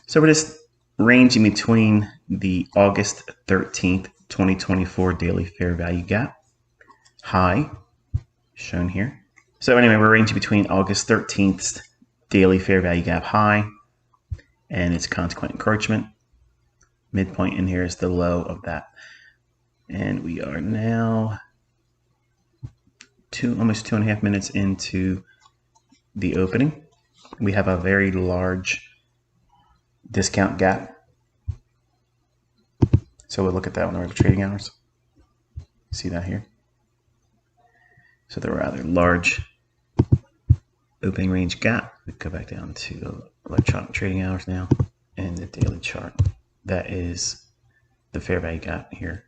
So we're just ranging between the August 13th, 2024 daily fair value gap high shown here. So anyway, we're ranging between August 13th daily fair value gap high and its consequent encroachment. Midpoint in here is the low of that. And we are now almost 2.5 minutes into the opening. We have a very large discount gap. So we'll look at that on our trading hours. See that here? So the rather large opening range gap. We go back down to the electronic trading hours now and the daily chart. That is the fair value gap here.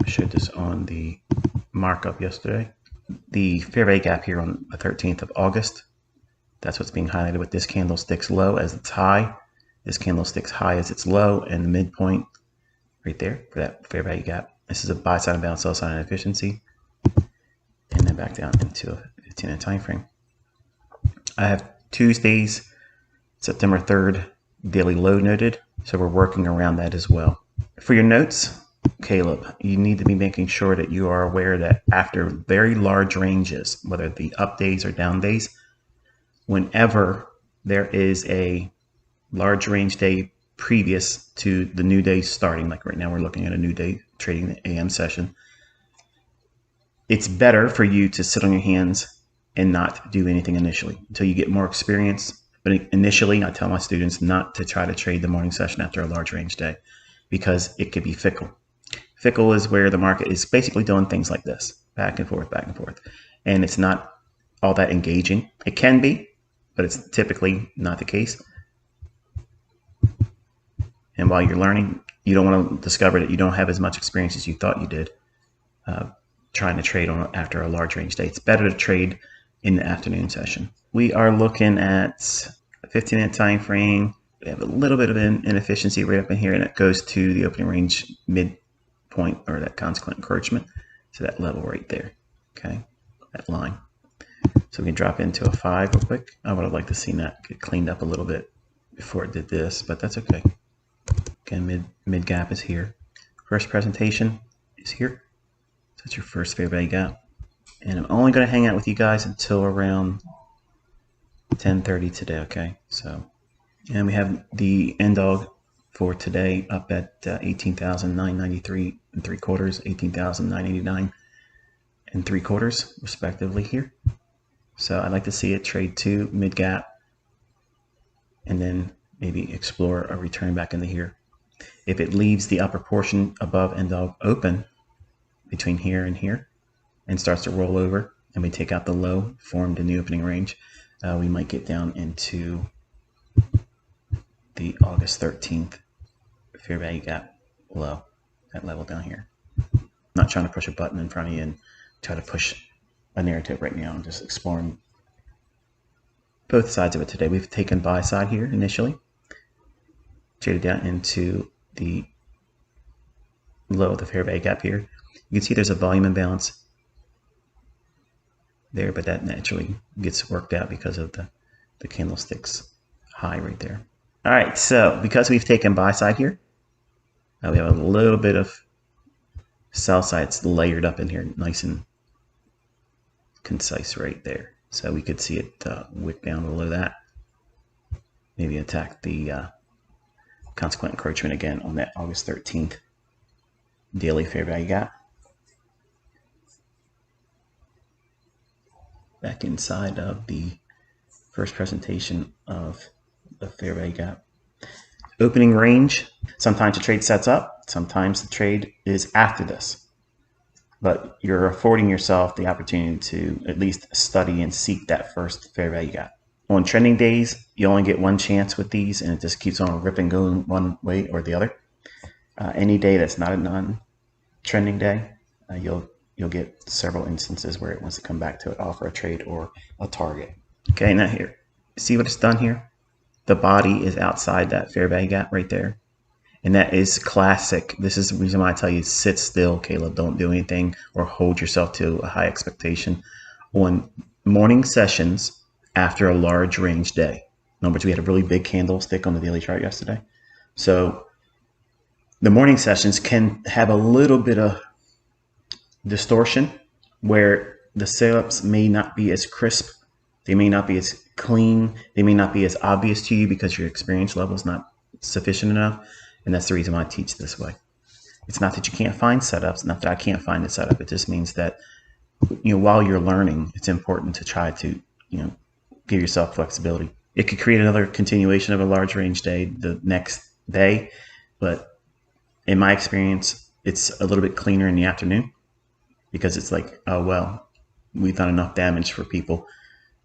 I showed this on the markup yesterday. The fair value gap here on the 13th of August. That's what's being highlighted with this candlestick's low as its high. This candlestick's high as its low, and the midpoint right there for that fair value gap. This is a buy side inbound, sell side inefficiency. And then back down into a 15-minute time frame. I have Tuesday's September 3rd daily low noted, so we're working around that as well. For your notes, Caleb, you need to be making sure that you are aware that after very large ranges, whether the up days or down days, whenever there is a large range day previous to the new day starting, like right now we're looking at a new day trading the AM session, it's better for you to sit on your hands and not do anything initially until you get more experience. But initially, I tell my students not to try to trade the morning session after a large range day because it could be fickle. Fickle is where the market is basically doing things like this, back and forth, and it's not all that engaging. It can be, but it's typically not the case. And while you're learning, you don't want to discover that you don't have as much experience as you thought you did trying to trade on after a large range day. It's better to trade in the afternoon session. We are looking at a 15-minute time frame. We have a little bit of an inefficiency right up in here, and it goes to the opening range midpoint, or that consequent encouragement, to that level right there. Okay, that line. So we can drop into a 5 real quick. I would have liked to see that get cleaned up a little bit before it did this, but that's okay. Again, mid gap is here. First presentation is here. So that's your first fair value gap. And I'm only going to hang out with you guys until around 10:30 today, okay? So, and we have the end dog for today up at 18,993 3/4, 18,989 3/4 respectively here. So I'd like to see it trade to mid gap and then maybe explore a return back into here. If it leaves the upper portion above end dog open between here and here and starts to roll over, and we take out the low formed in the opening range, we might get down into the August 13th fair value gap low, that level down here. I'm not trying to push a button in front of you and try to push a narrative right now. I'm just exploring both sides of it today. We've taken buy side here initially, traded down into the low of the fair value gap here. You can see there's a volume imbalance there, but that naturally gets worked out because of the candlestick's high right there. All right, so because we've taken buy side here, we have a little bit of sell sides layered up in here, nice and concise right there. So we could see it wick down below that, maybe attack the consequent encroachment again on that August 13th daily fair value gap. Back inside of the first presentation of the fair value gap. Opening range, sometimes the trade sets up, sometimes the trade is after this. But you're affording yourself the opportunity to at least study and seek that first fair value gap. On trending days, you only get one chance with these, and it just keeps on ripping, going one way or the other. Any day that's not a non-trending day, you'll get several instances where it wants to come back to offer a trade or a target. Okay, now here, see what it's done here? The body is outside that fair value gap right there. And that is classic. This is the reason why I tell you sit still, Caleb. Don't do anything or hold yourself to a high expectation on morning sessions after a large range day. In other words, we had a really big candlestick on the daily chart yesterday. So the morning sessions can have a little bit of distortion where the setups may not be as crisp. They may not be as clean. They may not be as obvious to you because your experience level is not sufficient enough. And that's the reason why I teach this way. It's not that you can't find setups, not that I can't find a setup. It just means that, while you're learning, it's important to try to, give yourself flexibility. It could create another continuation of a large range day the next day, but in my experience, it's a little bit cleaner in the afternoon because it's like, oh, well, we've done enough damage for people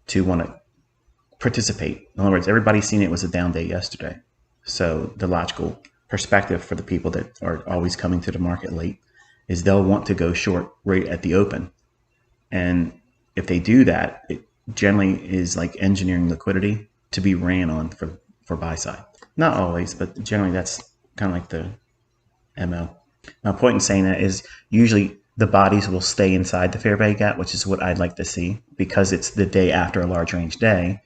to want to participate. In other words, everybody's seen it was a down day yesterday. So the logical perspective for the people that are always coming to the market late is they'll want to go short right at the open. And if they do that, it generally is like engineering liquidity to be ran on for buy side. Not always, but generally that's kind of like the MO. My point in saying that is usually the bodies will stay inside the fair value gap, which is what I'd like to see because it's the day after a large range day.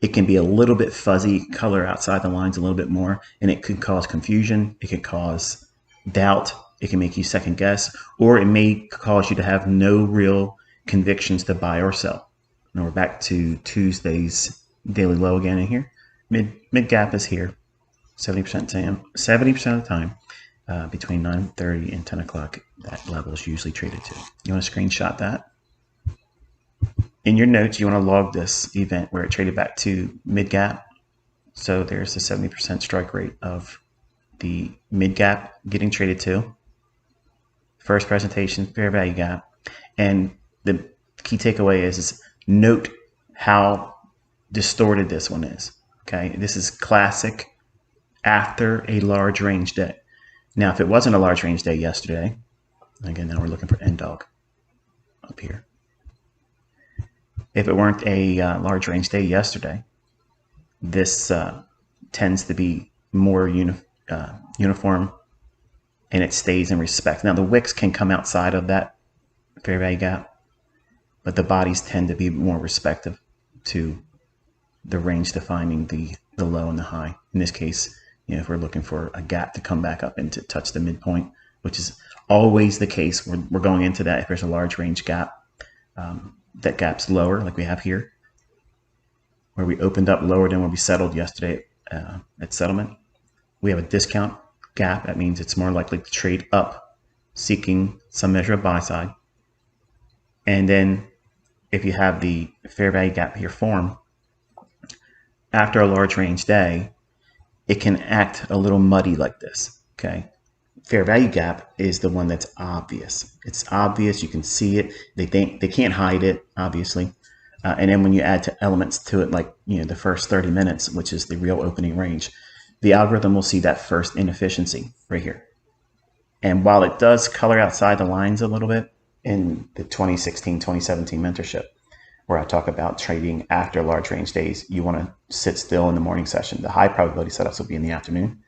It can be a little bit fuzzy, color outside the lines a little bit more, and it can cause confusion. It can cause doubt. It can make you second guess, or it may cause you to have no real convictions to buy or sell. Now we're back to Tuesday's daily low again in here. Mid gap is here, 70% of the time. Between 9:30 and 10 o'clock, that level is usually traded to. You want to screenshot that? In your notes, you want to log this event where it traded back to mid gap. So there's the 70% strike rate of the mid gap getting traded to. First presentation, fair value gap. And the key takeaway is note how distorted this one is. Okay, this is classic after a large range day. Now, if it wasn't a large range day yesterday, again, now we're looking for NDOG up here. If it weren't a large range day yesterday, this tends to be more uniform and it stays in respect. Now, the wicks can come outside of that fair value gap, but the bodies tend to be more respective to the range defining the low and the high. In this case, if we're looking for a gap to come back up and to touch the midpoint, which is always the case, we're going into that. If there's a large range gap, that gap's lower, like we have here, where we opened up lower than where we settled yesterday at settlement. We have a discount gap. That means it's more likely to trade up, seeking some measure of buy side. And then if you have the fair value gap here form, after a large range day, it can act a little muddy like this, okay? Fair value gap is the one that's obvious. It's obvious, you can see it. They can't hide it, obviously. And then when you add elements to it, like the first 30 minutes, which is the real opening range, the algorithm will see that first inefficiency right here. And while it does color outside the lines a little bit in the 2016, 2017 mentorship, where I talk about trading after large range days, you want to sit still in the morning session. The high probability setups will be in the afternoon.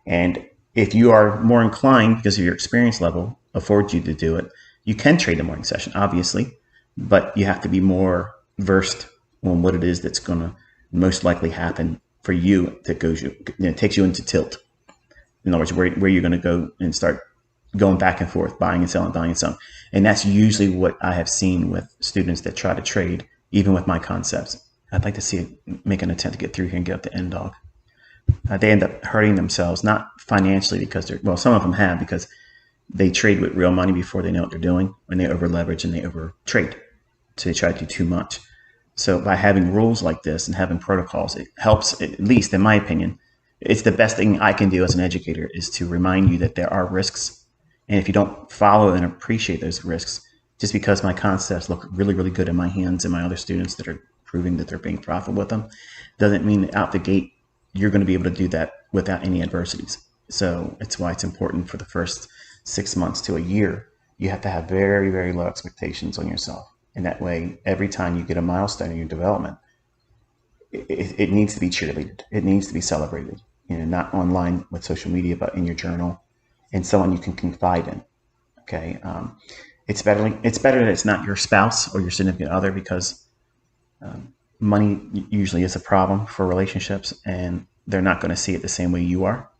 And if you are more inclined, because of your experience level affords you to do it, you can trade the morning session, obviously, but you have to be more versed on what it is that's going to most likely happen for you that takes you into tilt. In other words, where you're going to go and start going back and forth, buying and selling. And that's usually what I have seen with students that try to trade, even with my concepts. I'd like to see it make an attempt to get through here and get up to NDOG. They end up hurting themselves, not financially because some of them have, because they trade with real money before they know what they're doing, and they over leverage and they over trade. So they try to do too much. So by having rules like this and having protocols, it helps, at least in my opinion. It's the best thing I can do as an educator is to remind you that there are risks. And if you don't follow and appreciate those risks, just because my concepts look really, really good in my hands and my other students that are proving that they're being profitable with them, doesn't mean that out the gate you're going to be able to do that without any adversities. So it's why it's important for the first 6 months to a year, you have to have very, very low expectations on yourself. And that way, every time you get a milestone in your development, it needs to be cheerleaded. It needs to be celebrated. Not online with social media, but in your journal, and someone you can confide in. Okay, it's better that it's not your spouse or your significant other, because money usually is a problem for relationships, and they're not going to see it the same way you are.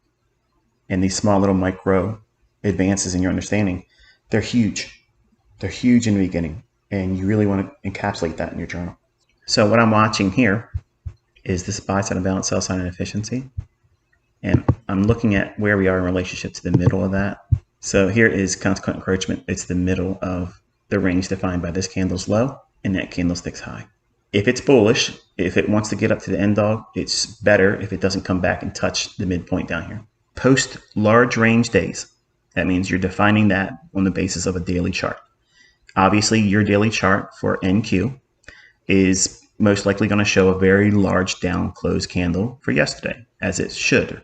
And these small little micro advances in your understanding, they're huge. They're huge in the beginning, and you really want to encapsulate that in your journal. So what I'm watching here is this buy side imbalance, sell side inefficiency. And I'm looking at where we are in relationship to the middle of that. So here is consequent encroachment. It's the middle of the range defined by this candle's low and that candlestick's high. If it's bullish, if it wants to get up to the end dog, it's better if it doesn't come back and touch the midpoint down here. Post large range days, that means you're defining that on the basis of a daily chart. Obviously, your daily chart for NQ is most likely going to show a very large down close candle for yesterday, as it should.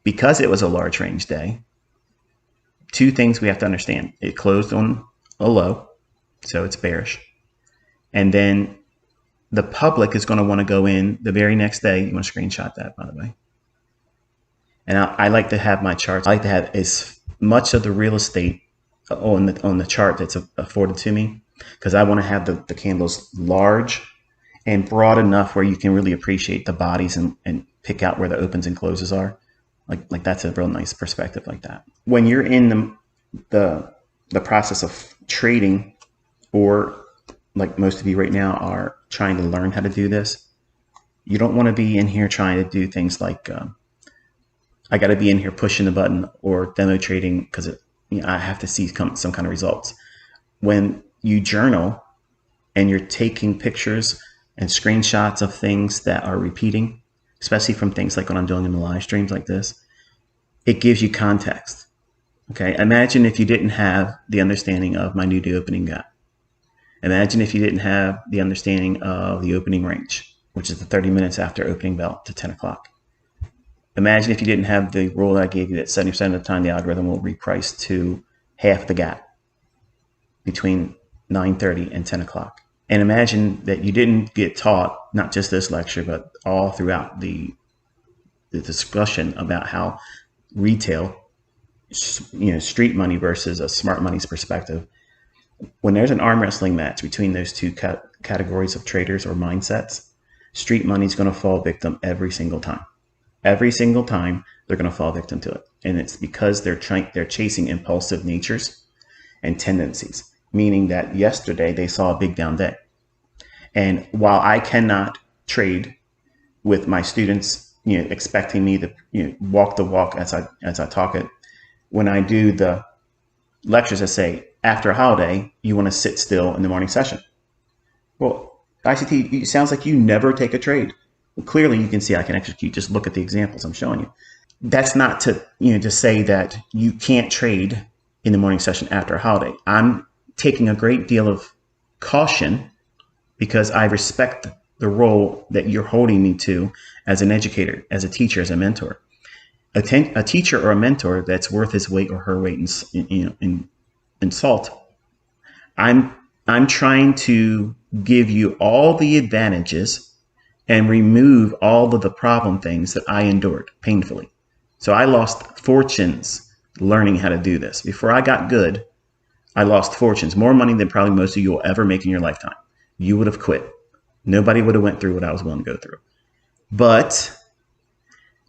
Because it was a large range day, two things we have to understand. It closed on a low, so it's bearish. And then the public is going to want to go in the very next day. You want to screenshot that, by the way. And I like to have my charts. I like to have as much of the real estate on the chart that's afforded to me, because I want to have the candles large and broad enough where you can really appreciate the bodies and pick out where the opens and closes are. Like that's a real nice perspective like that. When you're in the process of trading, or like most of you right now are trying to learn how to do this, you don't want to be in here trying to do things like I got to be in here pushing the button or demo trading because I have to see some kind of results. When you journal and you're taking pictures and screenshots of things that are repeating, especially from things like what I'm doing in the live streams like this, it gives you context. Okay, imagine if you didn't have the understanding of my new day opening gap. Imagine if you didn't have the understanding of the opening range, which is the 30 minutes after opening bell to 10 o'clock. Imagine if you didn't have the rule that I gave you that 70% of the time the algorithm will reprice to half the gap between 9:30 and 10 o'clock. And imagine that you didn't get taught, not just this lecture, but all throughout the discussion about how retail, street money versus a smart money's perspective. When there's an arm wrestling match between those two categories of traders or mindsets, street money is going to fall victim every single time. Every single time they're going to fall victim to it. And it's because they're chasing impulsive natures and tendencies, meaning that yesterday they saw a big down day. And while I cannot trade with my students, expecting me to walk the walk as I talk it, when I do the lectures that say after a holiday, you want to sit still in the morning session. Well, ICT, it sounds like you never take a trade. Well, clearly, you can see I can execute. Just look at the examples I'm showing you. That's not to to say that you can't trade in the morning session after a holiday. I'm taking a great deal of caution because I respect the role that you're holding me to as an educator, as a teacher, as a mentor. A teacher or a mentor that's worth his weight or her weight in salt. I'm trying to give you all the advantages and remove all of the problem things that I endured painfully. So I lost fortunes learning how to do this. Before I got good, I lost fortunes, more money than probably most of you will ever make in your lifetime. You would have quit. Nobody would have went through what I was willing to go through. But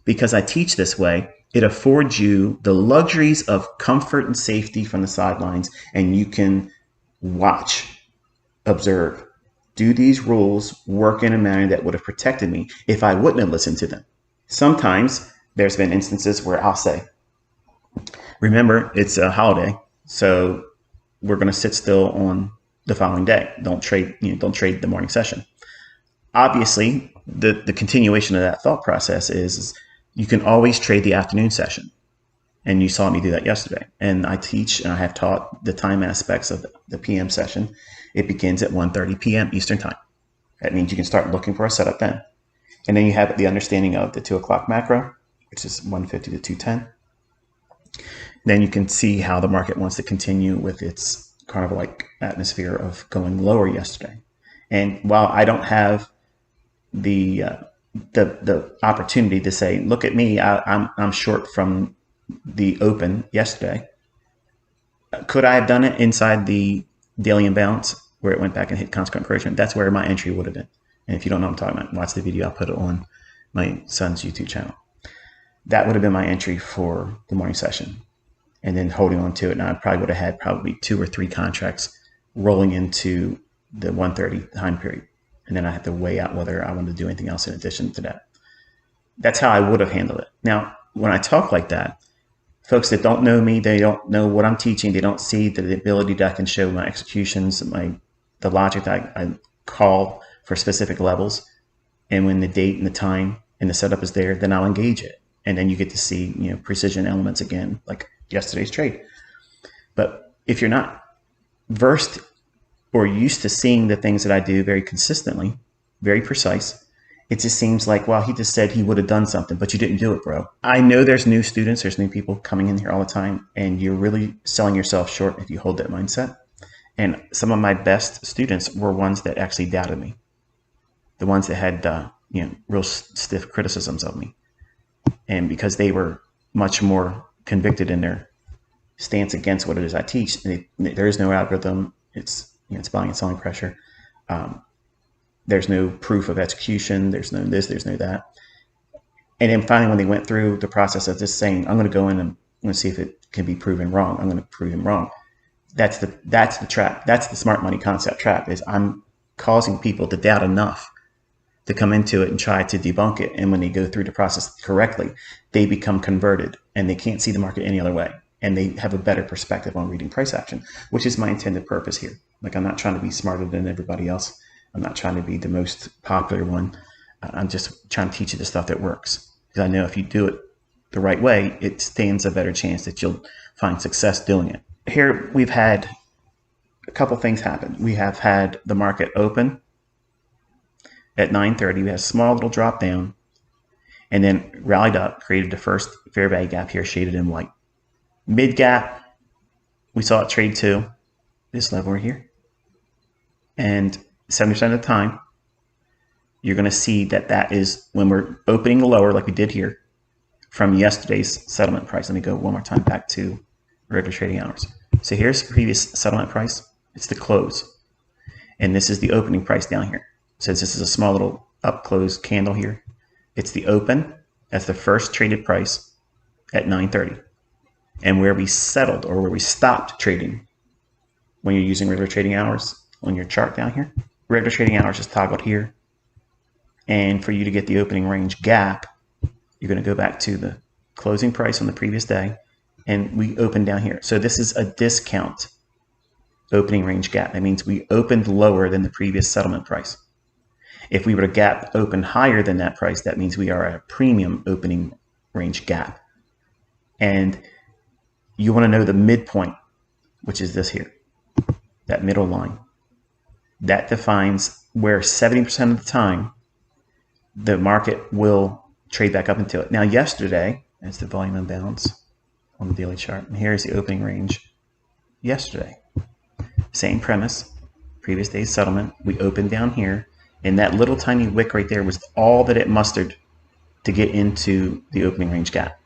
because I teach this way, it affords you the luxuries of comfort and safety from the sidelines, and you can watch, observe. Do these rules work in a manner that would have protected me if I wouldn't have listened to them? Sometimes there's been instances where I'll say, remember, it's a holiday, so we're going to sit still on the following day. Don't trade the morning session. Obviously, the continuation of that thought process is you can always trade the afternoon session. And you saw me do that yesterday. And I teach and I have taught the time aspects of the PM session. It begins at 1:30 p.m. Eastern time. That means you can start looking for a setup then. And then you have the understanding of the 2 o'clock macro, which is 150 to 210. Then you can see how the market wants to continue with its carnival-like atmosphere of going lower yesterday. And while I don't have the opportunity to say, look at me, I'm short from the open yesterday. Could I have done it inside the daily imbalance where it went back and hit consequent encouragement? That's where my entry would have been. And if you don't know what I'm talking about, watch the video. I'll put it on my son's YouTube channel. That would have been my entry for the morning session. And then holding on to it. And I probably would have had probably 2 or 3 contracts rolling into the 130 time period. And then I had to weigh out whether I wanted to do anything else in addition to that. That's how I would have handled it. Now, when I talk like that, folks that don't know me, they don't know what I'm teaching. They don't see the ability that I can show my executions, the logic that I call for specific levels. And when the date and the time and the setup is there, then I'll engage it. And then you get to see, precision elements again, like yesterday's trade. But if you're not versed or used to seeing the things that I do very consistently, very precise, it just seems like, well, he just said he would have done something, but you didn't do it, bro. I know there's new students, there's new people coming in here all the time, and you're really selling yourself short if you hold that mindset. And some of my best students were ones that actually doubted me, the ones that had, real stiff criticisms of me. And because they were much more convicted in their stance against what it is I teach, there is no algorithm. It's buying and selling pressure. There's no proof of execution. There's no this, there's no that. And then finally, when they went through the process of just saying, I'm going to go in and I'm going to see if it can be proven wrong. I'm going to prove him wrong. That's the trap. That's the smart money concept trap, is I'm causing people to doubt enough to come into it and try to debunk it. And when they go through the process correctly, they become converted and they can't see the market any other way. And they have a better perspective on reading price action, which is my intended purpose here. Like, I'm not trying to be smarter than everybody else. I'm not trying to be the most popular one. I'm just trying to teach you the stuff that works. Because I know if you do it the right way, it stands a better chance that you'll find success doing it. Here we've had a couple things happen. We have had the market open at 9:30. We had a small little drop down and then rallied up, created the first fair value gap here, shaded in white. Mid gap, we saw it trade to this level right here. And 70% of the time, you're going to see that is when we're opening lower, like we did here, from yesterday's settlement price. Let me go one more time back to regular trading hours. So here's the previous settlement price. It's the close. And this is the opening price down here. So this is a small little up close candle here. It's the open. That's the first traded price at 9:30. And where we settled, or where we stopped trading when you're using regular trading hours on your chart down here. Regular trading hours is toggled here. And for you to get the opening range gap, you're going to go back to the closing price on the previous day. And we opened down here. So this is a discount opening range gap. That means we opened lower than the previous settlement price. If we were to gap open higher than that price, that means we are at a premium opening range gap. And you want to know the midpoint, which is this here, that middle line. That defines where 70% of the time the market will trade back up into it. Now, yesterday, as the volume imbalance on the daily chart, and here's the opening range yesterday. Same premise, previous day's settlement. We opened down here, and that little tiny wick right there was all that it mustered to get into the opening range gap.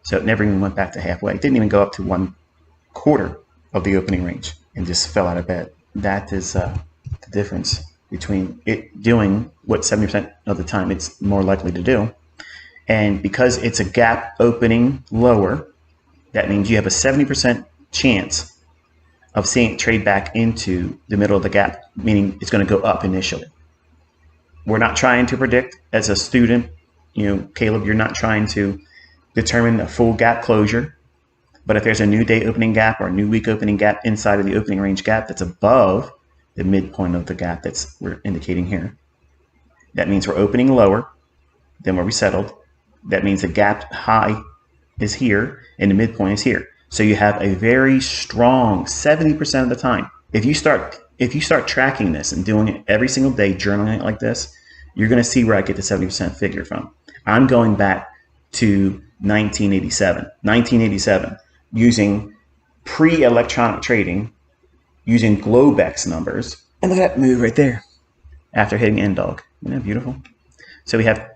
So it never even went back to halfway. It didn't even go up to 1/4 of the opening range and just fell out of bed. That is the difference between it doing what 70% of the time it's more likely to do. And because it's a gap opening lower, that means you have a 70% chance of seeing it trade back into the middle of the gap, meaning it's going to go up initially. We're not trying to predict as a student, Caleb, you're not trying to determine a full gap closure. But if there's a new day opening gap or a new week opening gap inside of the opening range gap that's above the midpoint of the gap we're indicating here, that means we're opening lower than where we settled. That means the gap high is here and the midpoint is here. So you have a very strong 70% of the time. If you start tracking this and doing it every single day, journaling it like this, you're going to see where I get the 70% figure from. I'm going back to 1987, using pre-electronic trading, using Globex numbers. And look at that move right there after hitting end dog. Isn't that beautiful? So we have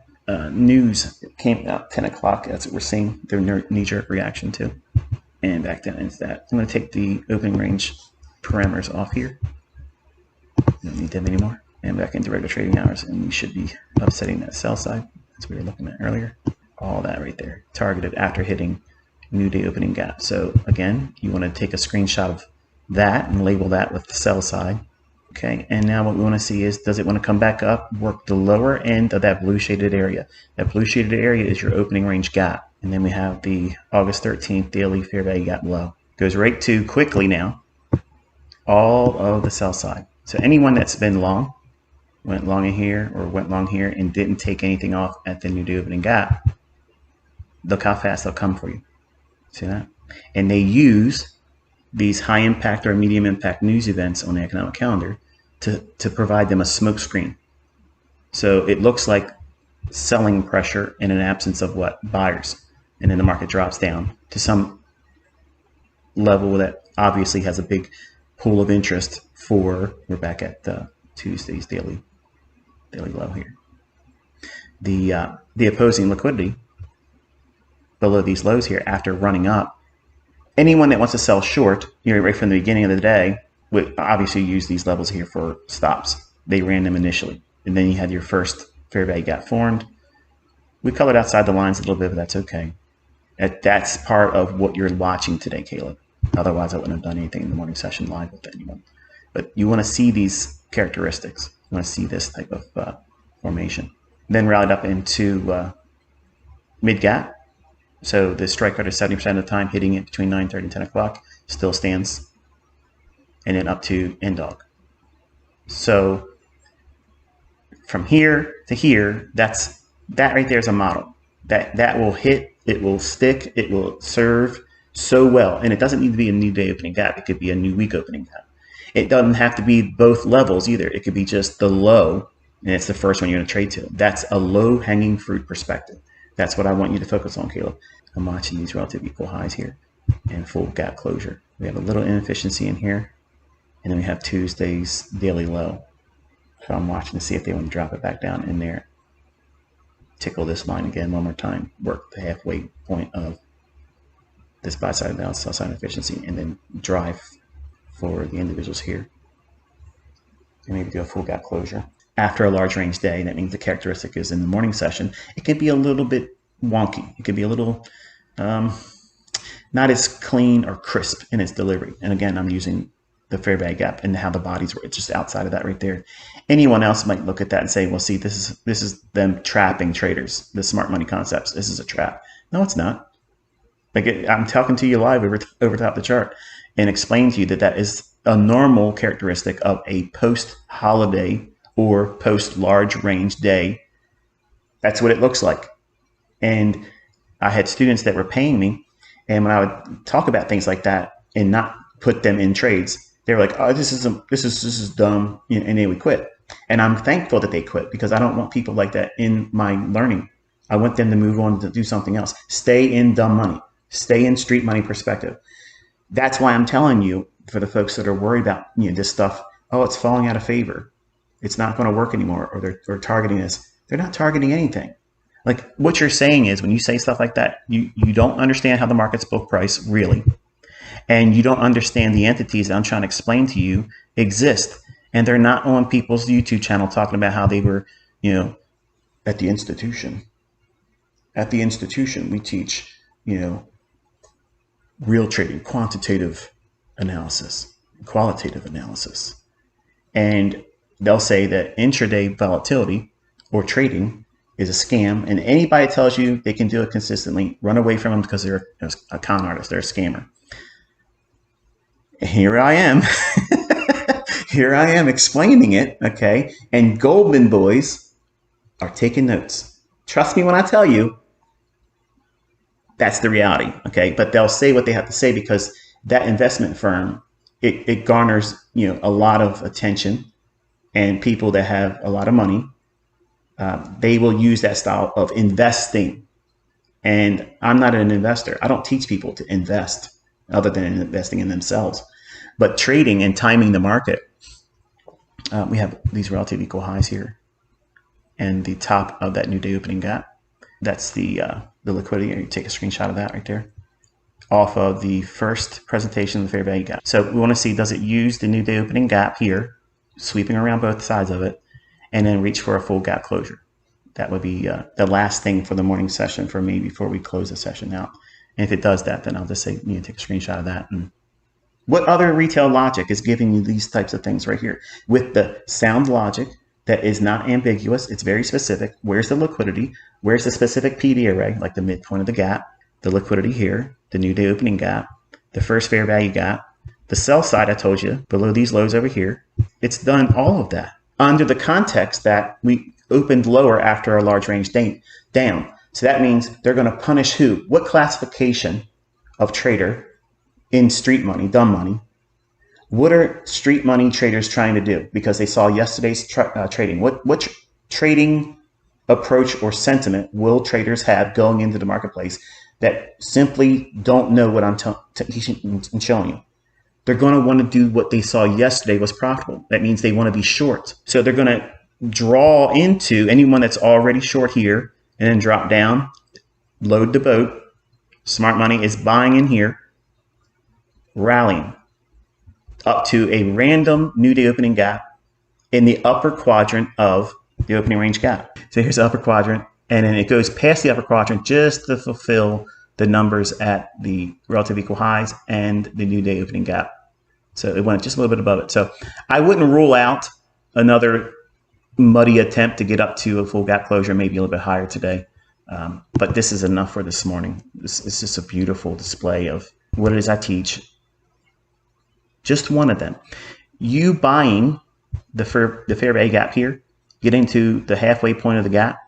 news came out 10 o'clock. That's what we're seeing their knee-jerk reaction to. And back down into that. I'm going to take the opening range parameters off here. Don't need them anymore. and back into regular trading hours, and we should be upsetting that sell side as we were looking at earlier. All that right there, targeted after hitting new day opening gap. So again, you want to take a screenshot of that and label that with the sell side. Okay, and now what we want to see is, does it want to come back up, work the lower end of that blue shaded area? That blue shaded area is your opening range gap. And then we have the August 13th daily fair value gap low. Goes right to, quickly now, all of the sell side. So anyone that's been long, went long in here or went long here and didn't take anything off at the new day opening gap, look how fast they'll come for you. See that? And they use these high impact or medium impact news events on the economic calendar to provide them a smoke screen. So it looks like selling pressure in an absence of what? Buyers. And then the market drops down to some level that obviously has a big pool of interest for, we're back at Tuesday's daily low here. The opposing liquidity below these lows here after running up. Anyone that wants to sell short, right from the beginning of the day, would obviously use these levels here for stops. They ran them initially. And then you had your first fair value gap formed. We colored outside the lines a little bit, but that's okay. That's part of what you're watching today, Caleb. Otherwise, I wouldn't have done anything in the morning session live with anyone. But you want to see these characteristics. You want to see this type of formation. Then rallied up into mid-gap. So the strike rate is 70% of the time, hitting it between 9:30 and 10 o'clock, still stands. And then up to end dog. So from here to here, that right there is a model. That will hit, it will stick, it will serve so well. And it doesn't need to be a new day opening gap. It could be a new week opening gap. It doesn't have to be both levels either. It could be just the low, and it's the first one you're going to trade to. That's a low hanging fruit perspective. That's what I want you to focus on, Caleb. I'm watching these relative equal highs here and full gap closure. We have a little inefficiency in here, and then we have Tuesday's daily low. So I'm watching to see if they want to drop it back down in there. Tickle this line again one more time. Work the halfway point of this buy side balance, sell side efficiency, and then drive for the individuals here. And maybe do a full gap closure. After a large range day, that means the characteristic is in the morning session. It can be a little bit wonky. It could be a little not as clean or crisp in its delivery. And again, I'm using the fair value gap and how the bodies were just outside of that right there. Anyone else might look at that and say, well, see, this is them trapping traders, the smart money concepts. This is a trap. No, it's not. Like I'm talking to you live over top the chart and explain to you that is a normal characteristic of a post-holiday or post-large range day. That's what it looks like. And I had students that were paying me, and when I would talk about things like that and not put them in trades, they were like, "Oh, this is dumb," and they would quit. And I'm thankful that they quit, because I don't want people like that in my learning. I want them to move on to do something else. Stay in dumb money. Stay in street money perspective. That's why I'm telling you, for the folks that are worried about this stuff, oh, it's falling out of favor. It's not going to work anymore, or they're targeting this. They're not targeting anything. Like what you're saying is, when you say stuff like that, you don't understand how the market's book price really. And you don't understand the entities that I'm trying to explain to you exist. And they're not on people's YouTube channel talking about how they were, at the institution. At the institution, we teach, real trading, quantitative analysis, qualitative analysis. And they'll say that intraday volatility or trading is a scam. And anybody tells you they can do it consistently, run away from them, because they're a con artist, they're a scammer. Here I am. Here I am explaining it, okay? And Goldman boys are taking notes. Trust me when I tell you, that's the reality, okay? But they'll say what they have to say, because that investment firm, it garners, a lot of attention, and people that have a lot of money, they will use that style of investing. And I'm not an investor. I don't teach people to invest other than investing in themselves. But trading and timing the market, we have these relative equal highs here, and the top of that new day opening gap. That's the liquidity. You take a screenshot of that right there, off of the first presentation of the fair value gap. So we want to see, does it use the new day opening gap here, sweeping around both sides of it, and then reach for a full gap closure. That would be the last thing for the morning session for me before we close the session out. And if it does that, then I'll just say, take a screenshot of that. And what other retail logic is giving you these types of things right here with the sound logic that is not ambiguous? It's very specific. Where's the liquidity? Where's the specific PD array, like the midpoint of the gap, the liquidity here, the new day opening gap, the first fair value gap, the sell side, I told you, below these lows over here. It's done all of that under the context that we opened lower after a large range down. So that means they're going to punish who? What classification of trader in street money, dumb money? What are street money traders trying to do? Because they saw yesterday's trading. What trading approach or sentiment will traders have going into the marketplace that simply don't know what I'm showing you? They're going to want to do what they saw yesterday was profitable. That means they want to be short. So they're going to draw into anyone that's already short here and then drop down, load the boat. Smart money is buying in here, rallying up to a random new day opening gap in the upper quadrant of the opening range gap. So here's the upper quadrant, and then it goes past the upper quadrant just to fulfill the numbers at the relative equal highs and the new day opening gap. So it went just a little bit above it. So I wouldn't rule out another muddy attempt to get up to a full gap closure, maybe a little bit higher today. But this is enough for this morning. This is just a beautiful display of what it is I teach. Just one of them. You buying the fair value gap here, getting to the halfway point of the gap,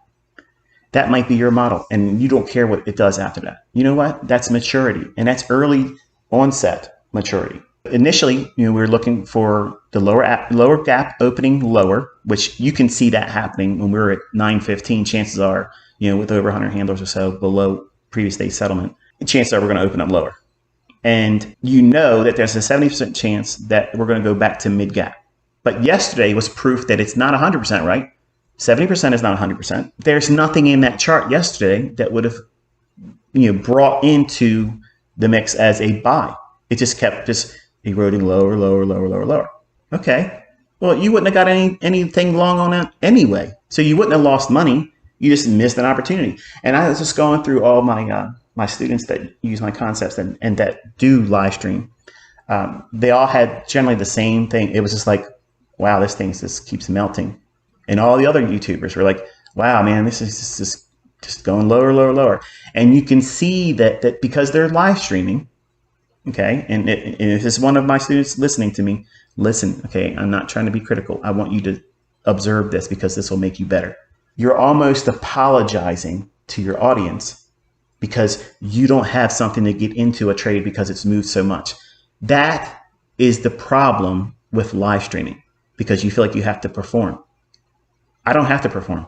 that might be your model, and you don't care what it does after that. You know what? That's maturity, and that's early onset maturity. Initially, we're looking for the lower gap opening lower, which you can see that happening when we're at 9:15. Chances are, with over 100 handlers or so below previous day settlement, chances are we're going to open up lower. And that there's a 70% chance that we're going to go back to mid gap. But yesterday was proof that it's not 100% right. 70% is not 100%. There's nothing in that chart yesterday that would have, brought into the mix as a buy. It just kept eroding lower, lower, lower, lower, lower. Okay. Well, you wouldn't have got anything long on it anyway. So you wouldn't have lost money. You just missed an opportunity. And I was just going through all my students that use my concepts and that do live stream. They all had generally the same thing. It was just like, wow, this thing just keeps melting. And all the other YouTubers were like, wow, man, this is just going lower, lower, lower. And you can see that because they're live streaming, okay, and if this is one of my students listening to me, listen, okay, I'm not trying to be critical. I want you to observe this because this will make you better. You're almost apologizing to your audience because you don't have something to get into a trade because it's moved so much. That is the problem with live streaming, because you feel like you have to perform. I don't have to perform.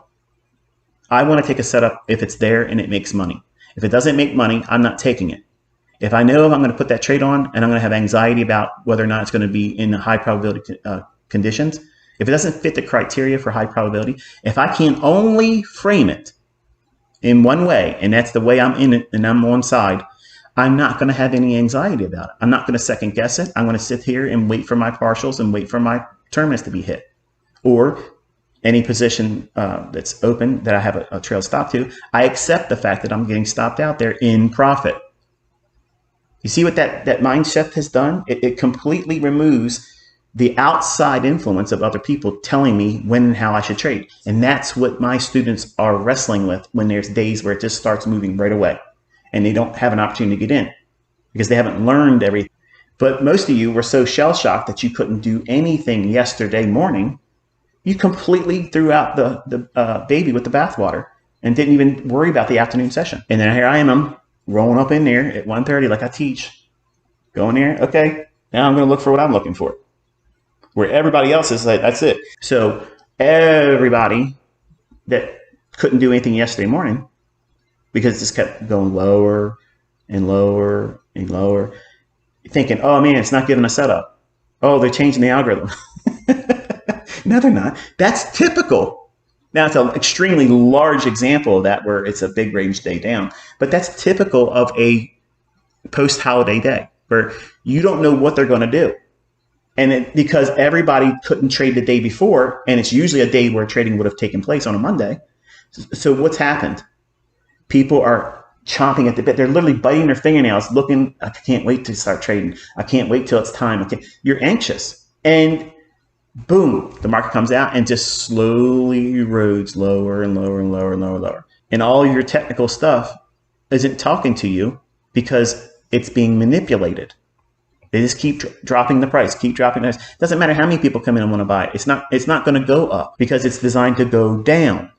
I want to take a setup if it's there and it makes money. If it doesn't make money, I'm not taking it. If I know I'm going to put that trade on and I'm going to have anxiety about whether or not it's going to be in high probability conditions, if it doesn't fit the criteria for high probability, if I can only frame it in one way, and that's the way I'm in it and I'm on side, I'm not going to have any anxiety about it. I'm not going to second guess it. I'm going to sit here and wait for my partials and wait for my terminus to be hit. Or any position that's open that I have a trail stop to, I accept the fact that I'm getting stopped out there in profit. You see what that mindset has done? It completely removes the outside influence of other people telling me when and how I should trade. And that's what my students are wrestling with when there's days where it just starts moving right away and they don't have an opportunity to get in because they haven't learned everything. But most of you were so shell-shocked that you couldn't do anything yesterday morning. You completely threw out the baby with the bathwater and didn't even worry about the afternoon session. And then here I am, I'm rolling up in there at 1:30 like I teach. Going there, okay, now I'm going to look for what I'm looking for. Where everybody else is like, that's it. So everybody that couldn't do anything yesterday morning because it just kept going lower and lower and lower, thinking, oh man, it's not giving a setup. Oh, they're changing the algorithm. No, they're not. That's typical. Now, it's an extremely large example of that where it's a big range day down, but that's typical of a post-holiday day where you don't know what they're going to do. And because everybody couldn't trade the day before, and it's usually a day where trading would have taken place on a Monday. So what's happened? People are chomping at the bit. They're literally biting their fingernails, looking, I can't wait to start trading. I can't wait till it's time. Okay. You're anxious. And boom, the market comes out and just slowly erodes lower and lower and lower and lower and lower. And all your technical stuff isn't talking to you because it's being manipulated. They just keep dropping the price, keep dropping the price. Doesn't matter how many people come in and want to buy it. It's not going to go up because it's designed to go down.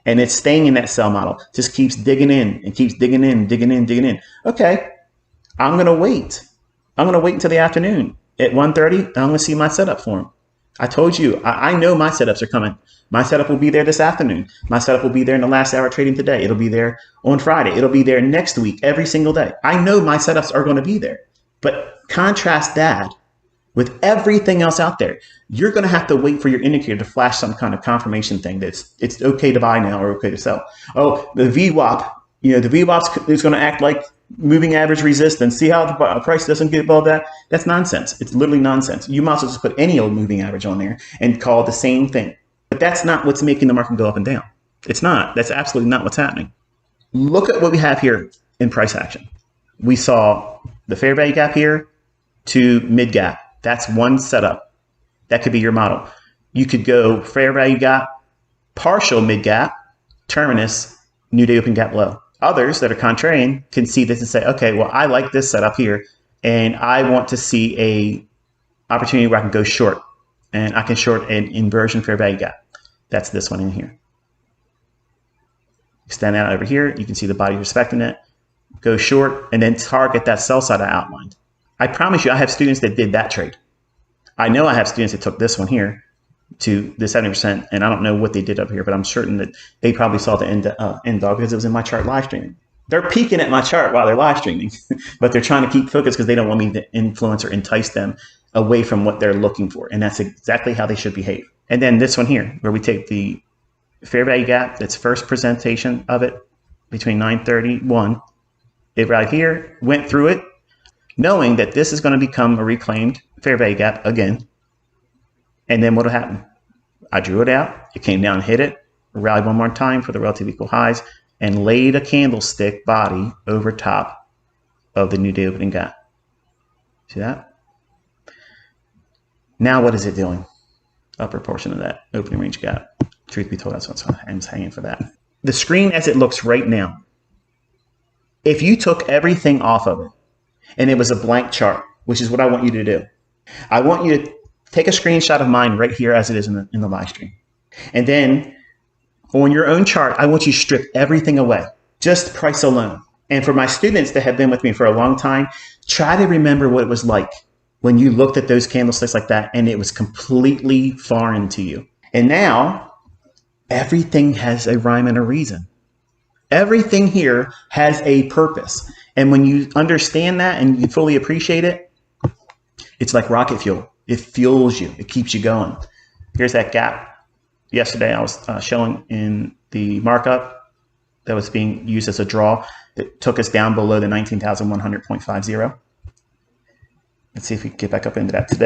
And it's staying in that sell model. Just keeps digging in and keeps digging in, digging in, digging in. Okay, I'm going to wait. I'm going to wait until the afternoon. At 1:30, I'm going to see my setup form. I told you, I know my setups are coming. My setup will be there this afternoon. My setup will be there in the last hour trading today. It'll be there on Friday. It'll be there next week, every single day. I know my setups are going to be there. But contrast that with everything else out there. You're going to have to wait for your indicator to flash some kind of confirmation thing that it's okay to buy now or okay to sell. Oh, the VWAP, the VWAP is going to act like moving average resistance. See how the price doesn't get above that? That's nonsense. It's literally nonsense. You might as well just put any old moving average on there and call it the same thing. But that's not what's making the market go up and down. It's not. That's absolutely not what's happening. Look at what we have here in price action. We saw the fair value gap here to mid gap. That's one setup. That could be your model. You could go fair value gap, partial mid gap, terminus, new day open gap low. Others that are contrarian can see this and say, okay, well, I like this setup here, and I want to see a opportunity where I can go short, and I can short an inversion fair value gap. That's this one in here. Extend that over here. You can see the body respecting it. Go short, and then target that sell side I outlined. I promise you, I have students that did that trade. I know I have students that took this one here to the 70%, and I don't know what they did up here, but I'm certain that they probably saw the end dog because it was in my chart live streaming. They're peeking at my chart while they're live streaming, but they're trying to keep focused because they don't want me to influence or entice them away from what they're looking for, and that's exactly how they should behave. And then this one here, where we take the fair value gap, that's first presentation of it between 9:31. It right here went through it, knowing that this is going to become a reclaimed fair value gap again. And then what will happen? I drew it out. It came down, hit it, rallied one more time for the relative equal highs, and laid a candlestick body over top of the new day opening gap. See that? Now what is it doing? Upper portion of that opening range gap. Truth be told, that's what's hanging for that. The screen as it looks right now, if you took everything off of it and it was a blank chart, which is what I want you to do, I want you to take a screenshot of mine right here as it is in the live stream. And then on your own chart, I want you to strip everything away, just price alone. And for my students that have been with me for a long time, try to remember what it was like when you looked at those candlesticks like that and it was completely foreign to you. And now everything has a rhyme and a reason. Everything here has a purpose. And when you understand that and you fully appreciate it, it's like rocket fuel. It fuels you. It keeps you going. Here's that gap. Yesterday, I was showing in the markup that was being used as a draw. It took us down below the 19,100.50. Let's see if we can get back up into that today.